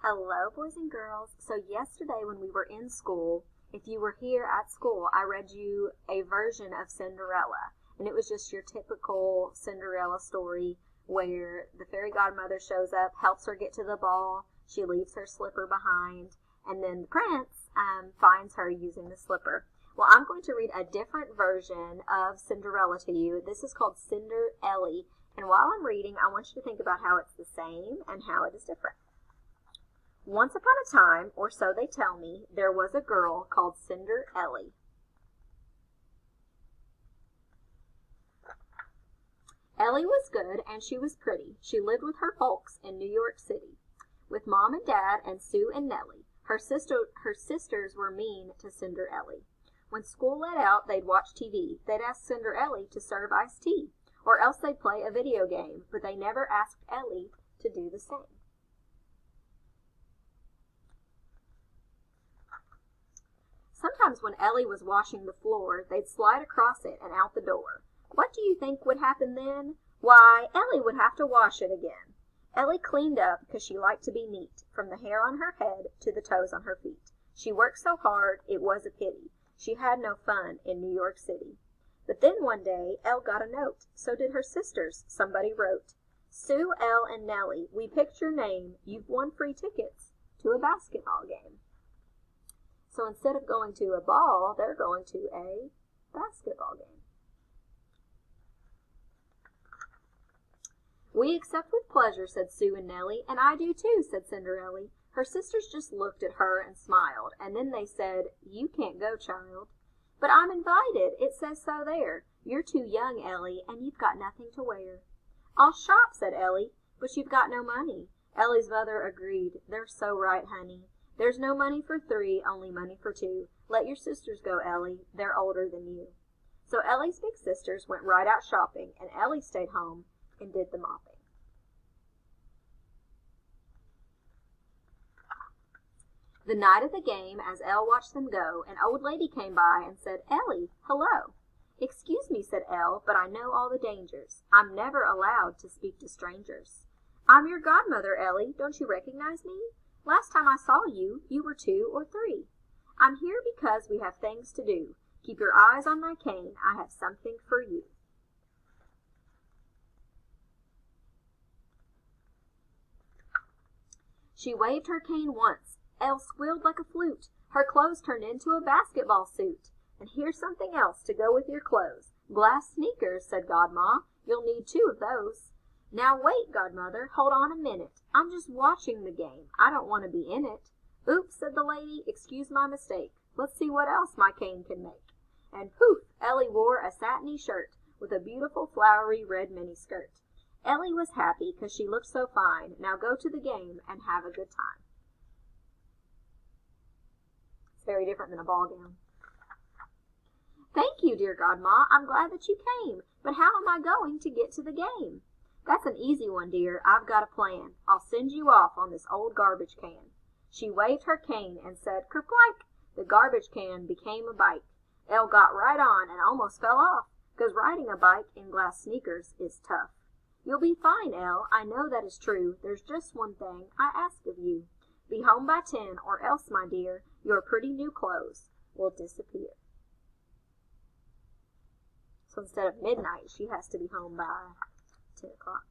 Hello, boys and girls. So yesterday when we were in school, if you were here at school, I read you a version of Cinderella. And it was just your typical Cinderella story where the fairy godmother shows up, helps her get to the ball, she leaves her slipper behind, and then the prince finds her using the slipper. Well, I'm going to read a different version of Cinderella to you. This is called Cinder-Elly. And while I'm reading, I want you to think about how it's the same and how it is different. Once upon a time, or so they tell me, there was a girl called Cinder-Elly. Elly was good and she was pretty. She lived with her folks in New York City, with Mom and Dad and Sue and Nellie. Her sisters were mean to Cinder-Elly. When school let out, they'd watch TV. They'd ask Cinder-Elly to serve iced tea, or else they'd play a video game, but they never asked Elly to do the same. Sometimes when Elly was washing the floor, they'd slide across it and out the door. What do you think would happen then? Why, Elly would have to wash it again. Elly cleaned up because she liked to be neat, from the hair on her head to the toes on her feet. She worked so hard, it was a pity. She had no fun in New York City. But then one day, Elle got a note. So did her sisters. Somebody wrote, "Sue, Elle, and Nellie, we picked your name. You've won free tickets to a basketball game." So instead of going to a ball, they're going to a basketball game. "We accept with pleasure," said Sue and Nellie. "And I do too," said Cinder-Elly. Her sisters just looked at her and smiled, and then they said, "You can't go, child." "But I'm invited. It says so there. You're too young, Elly, and you've got nothing to wear." "I'll shop," said Elly, "but you've got no money." Elly's mother agreed. "They're so right, honey. There's no money for three, only money for two. Let your sisters go, Elly. They're older than you." So Elly's big sisters went right out shopping, and Elly stayed home and did the mopping. The night of the game, as Elle watched them go, an old lady came by and said, "Elly, hello." "Excuse me," said Elle, "but I know all the dangers. I'm never allowed to speak to strangers." "I'm your godmother, Elly. Don't you recognize me? Last time I saw you, you were 2 or 3. I'm here because we have things to do. Keep your eyes on my cane. I have something for you." She waved her cane once. Elle squealed like a flute. Her clothes turned into a basketball suit. "And here's something else to go with your clothes. Glass sneakers," said Godma. "You'll need 2 of those." "Now wait, Godmother. Hold on a minute. I'm just watching the game. I don't want to be in it." "Oops," said the lady. "Excuse my mistake. Let's see what else my cane can make." And poof, Elly wore a satiny shirt with a beautiful flowery red miniskirt. Elly was happy because she looked so fine. Now go to the game and have a good time. It's very different than a ball gown. "Thank you, dear Godma. I'm glad that you came. But how am I going to get to the game?" "That's an easy one, dear. I've got a plan. I'll send you off on this old garbage can." She waved her cane and said, "Kerplike!" The garbage can became a bike. Elle got right on and almost fell off, 'cause riding a bike in glass sneakers is tough. "You'll be fine, Elle. I know that is true. There's just one thing I ask of you. Be home by 10, or else, my dear, your pretty new clothes will disappear." So instead of midnight, she has to be home by 10 o'clock.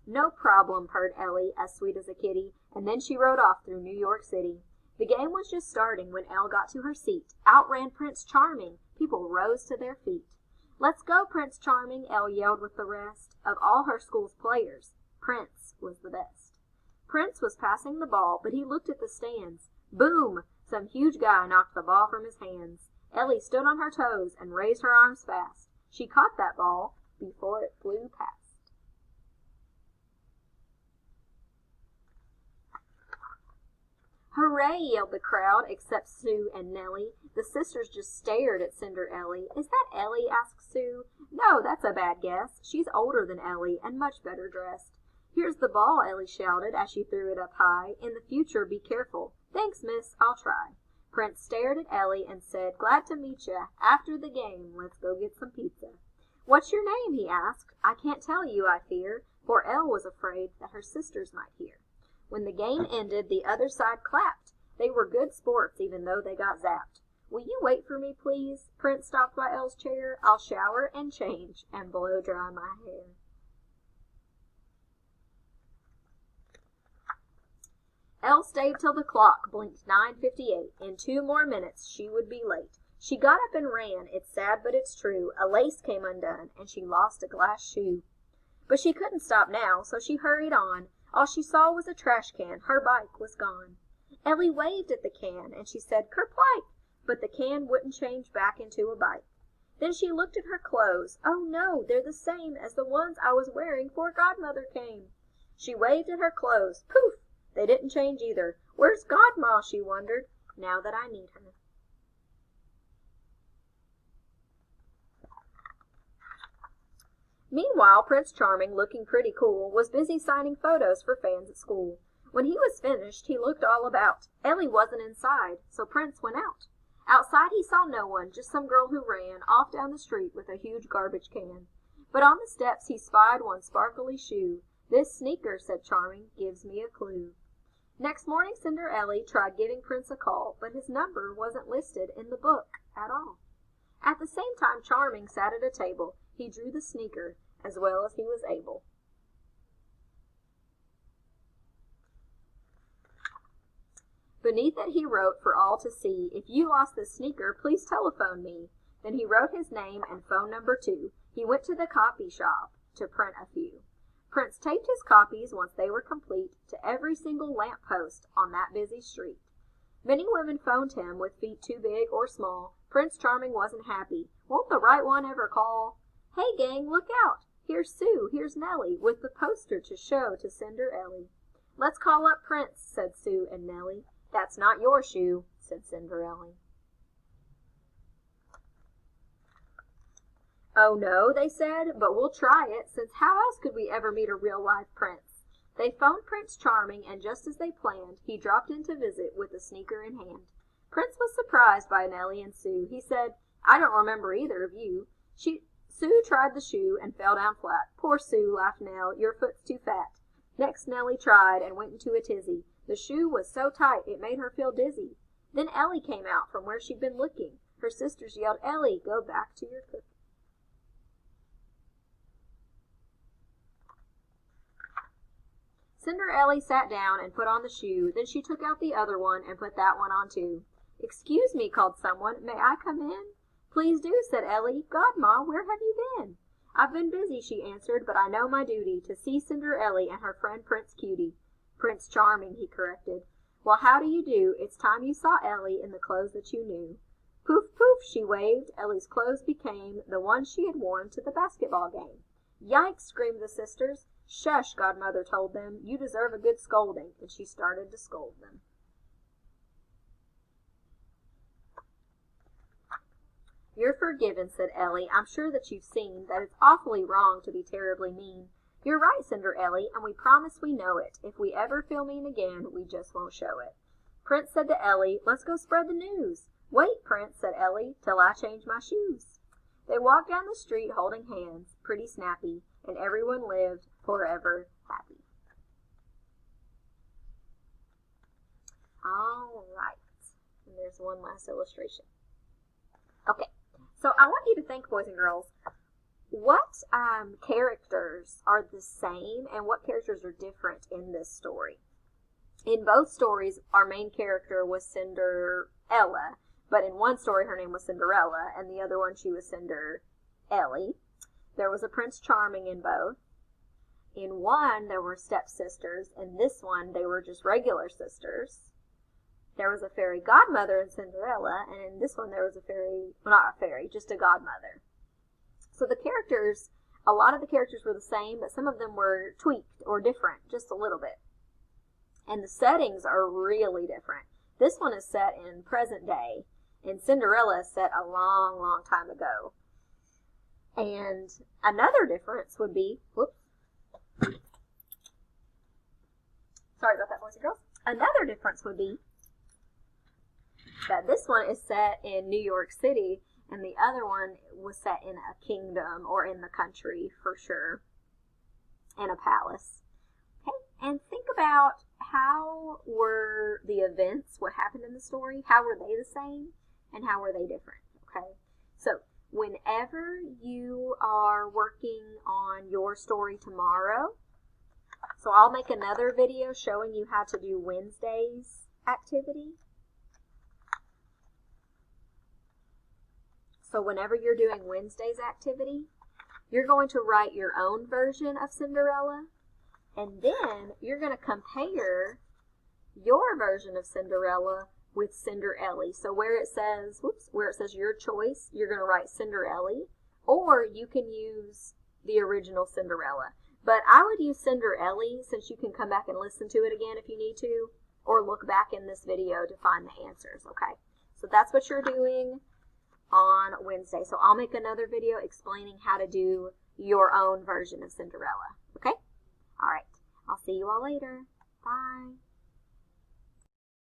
"No problem," purred Elly, as sweet as a kitty, and then she rode off through New York City. The game was just starting when Elle got to her seat. Out ran Prince Charming. People rose to their feet. "Let's go, Prince Charming," Elle yelled with the rest. Of all her school's players, Prince was the best. Prince was passing the ball, but he looked at the stands. Boom! Some huge guy knocked the ball from his hands. Elly stood on her toes and raised her arms fast. She caught that ball before it flew past. "Hooray!" yelled the crowd, except Sue and Nellie. The sisters just stared at Cinder-Elly. "Is that Elly?" asked Sue. "No, that's a bad guess. She's older than Elly and much better dressed." "Here's the ball," Elly shouted as she threw it up high. "In the future, be careful." "Thanks, miss. I'll try." Prince stared at Elly and said, "Glad to meet ya. After the game, let's go get some pizza." "What's your name?" he asked. "I can't tell you, I fear," for Elle was afraid that her sisters might hear. When the game ended, the other side clapped. They were good sports, even though they got zapped. Will you wait for me, please? Prince stopped by Elle's chair. I'll shower and change and blow dry my hair. Elle stayed till the clock blinked 9:58. In 2 more minutes she would be late. She got up and ran. It's sad, but it's true. A lace came undone, and she lost a glass shoe. But she couldn't stop now, so she hurried on. All she saw was a trash can. Her bike was gone. Ellie waved at the can, and she said, "Kerplike!" But the can wouldn't change back into a bike. Then she looked at her clothes. Oh no, they're the same as the ones I was wearing 'fore Godmother came. She waved at her clothes. Poof! They didn't change either. Where's Godma, she wondered, now that I need her? Meanwhile, Prince Charming, looking pretty cool, was busy signing photos for fans at school. When he was finished, he looked all about. Ellie wasn't inside, so Prince went out. Outside he saw no one, just some girl who ran off down the street with a huge garbage can. But on the steps he spied one sparkly shoe. This sneaker, said Charming, gives me a clue. Next morning Cinder-Elly tried giving Prince a call, but his number wasn't listed in the book at all. At the same time Charming sat at a table. He drew the sneaker as well as he was able. Beneath it he wrote for all to see, "If you lost this sneaker, please telephone me." Then he wrote his name and phone number too. He went to the copy shop to print a few. Prince taped his copies, once they were complete, to every single lamp post on that busy street. Many women phoned him with feet too big or small. Prince Charming wasn't happy. Won't the right one ever call? Hey gang, look out! Here's Sue, here's Nellie, with the poster to show to Cinder-Elly. Let's call up Prince, said Sue and Nellie. That's not your shoe, said Cinder-Elly. Oh no, they said, but we'll try it, since how else could we ever meet a real-life prince? They phoned Prince Charming, and just as they planned, he dropped in to visit with the sneaker in hand. Prince was surprised by Nellie and Sue. He said, I don't remember either of you. Sue tried the shoe and fell down flat. Poor Sue, laughed Nell, your foot's too fat. Next Nellie tried and went into a tizzy. The shoe was so tight it made her feel dizzy. Then Ellie came out from where she'd been looking. Her sisters yelled, Ellie, go back to your cooking. Cinder-Elly sat down and put on the shoe. Then she took out the other one and put that one on too. Excuse me, called someone. May I come in? Please do, said Ellie. Godma, where have you been? I've been busy, she answered, but I know my duty to see Cinder-Elly and her friend Prince Cutie. Prince Charming, he corrected. Well, how do you do? It's time you saw Ellie in the clothes that you knew. Poof, poof, she waved. Ellie's clothes became the ones she had worn to the basketball game. Yikes, screamed the sisters. Shush, Godmother told them. You deserve a good scolding, and she started to scold them. You're forgiven, said Ellie. I'm sure that you've seen that it's awfully wrong to be terribly mean. You're right, Cinder-Elly, and we promise we know it. If we ever feel mean again, we just won't show it. Prince said to Ellie, let's go spread the news. Wait, Prince, said Ellie, till I change my shoes. They walked down the street holding hands, pretty snappy, and everyone lived forever happy. All right. And there's one last illustration. Okay. So I want you to think, boys and girls, what characters are the same and what characters are different in this story? In both stories, our main character was Cinder-Ella, but in one story her name was Cinderella, and the other one she was Cinder-Elly. There was a Prince Charming in both. In one, there were stepsisters. In this one, they were just regular sisters. There was a fairy godmother in Cinderella, and in this one there was a fairy, well, not a fairy, just a godmother. So the characters, a lot of the characters were the same, but some of them were tweaked or different, just a little bit. And the settings are really different. This one is set in present day, and Cinderella is set a long, long time ago. And another difference would be, whoops. Sorry about that, boys and girls. Another difference would be that this one is set in New York City, and the other one was set in a kingdom or in the country for sure, in a palace. Okay, and think about how were the events, what happened in the story, how were they the same, and how were they different, okay? So whenever you are working on your story tomorrow, so I'll make another video showing you how to do Wednesday's activity. So whenever you're doing Wednesday's activity, you're going to write your own version of Cinderella, and then you're going to compare your version of Cinderella with Cinder-Elly. So where it says your choice, you're going to write Cinder-Elly, or you can use the original Cinderella. But I would use Cinder-Elly, since you can come back and listen to it again if you need to, or look back in this video to find the answers, okay? So that's what you're doing on Wednesday. So I'll make another video explaining how to do your own version of Cinderella, okay? All right. I'll see you all later. Bye.